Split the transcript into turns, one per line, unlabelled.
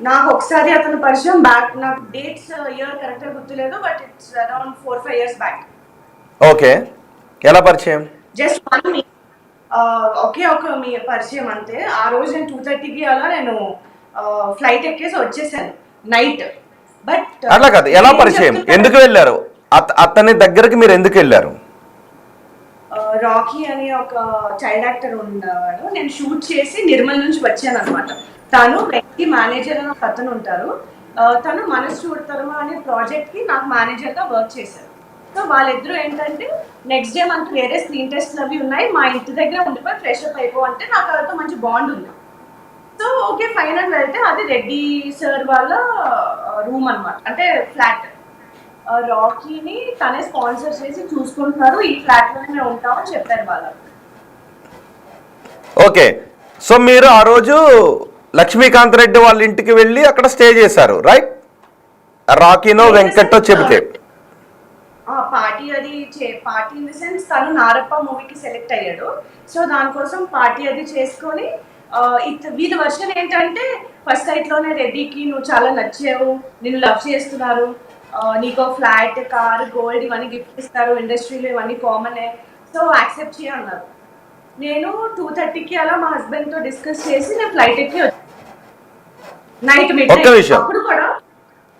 నాకు ఒకసారి అతను పరిచయం బ్యాక్, నాకు డేట్స్ ఇయర్ కరెక్ట్గా గుర్తులేదు, but it's around 4-5 years back.
Okay, ఎలా పరిచయం?
జస్ట్ వన్ మీ ఒకే ఒక మీ పరిచయం అంతే. ఆ రోజు నేను 2:30కి అలా నేను ఫ్లైట్ ఎక్కేసి వచ్చేసాను నైట్. బట్
అట్లా కాదు, ఎలా పరిచయం, ఎందుకు వెళ్ళారు అతని దగ్గరికి, మీరు ఎందుకు వెళ్ళారు?
రాకీ అని ఒక చైల్డ్ యాక్టర్ ఉండేవాడు. నేను షూట్ చేసి నిర్మల్ నుంచి వచ్చాను అనమాట. తను వ్యక్తి మేనేజర్ అని ఒక అతను ఉంటారు. తను మనసు చూడతారు అనే ప్రాజెక్ట్ కి నాకు మేనేజర్ గా వర్క్ చేశారు. సో వాళ్ళిద్దరూ ఏంటంటే నెక్స్ట్ డే మనకు వేరే స్క్రీన్ టెస్ట్లు అవి ఉన్నాయి, మా ఇంటి దగ్గర ఉండిపోయి ఫ్రెష్ అప్ అయిపో అంటే నాకు వాళ్ళతో మంచి బాండ్ ఉంది. సో ఓకే ఫైన్ అని వెళ్తే అది రెడ్డి సార్ వాళ్ళ రూమ్ అనమాట, అంటే ఫ్లాట్. రాకీని తనే స్పాన్సర్ చేసి చూసుకుంటున్నారు, ఈ ఫ్లాట్ లోనే మేము ఉంటామని చెప్పారు వాళ్ళు.
ఓకే, సో మీరు ఆ రోజు లక్ష్మీకాంత్ రెడ్డి వాళ్ళ ఇంటికి వెళ్ళి అక్కడ స్టే చేశారు, రైట్? రాకీనో వెంకటో చెబితే
పార్టీ అది పార్టీ ఇన్ ది సెన్స్ తను నారప్ప మూవీకి సెలెక్ట్ అయ్యాడు. సో దానికోసం పార్టీ అది చేసుకొని వీళ్ళ వర్షన్ ఏంటంటే ఫస్ట్ నైట్ లోనే రెడ్డికి నువ్వు చాలా నచ్చావు, నిన్ను లవ్ చేస్తున్నారు, నీకు ఫ్లాట్, కార్, గోల్డ్ ఇవన్నీ గిఫ్ట్ ఇస్తారు, ఇండస్ట్రీలో ఇవన్నీ కామనే, సో యాక్సెప్ట్ చేయన్నారు. నేను 2:30కి అలా మా హస్బెండ్ తో డిస్కస్ చేసి నేను ఫ్లైట్ ఎక్కి నైట్
ఒక్క విషయం,
అప్పుడు కూడా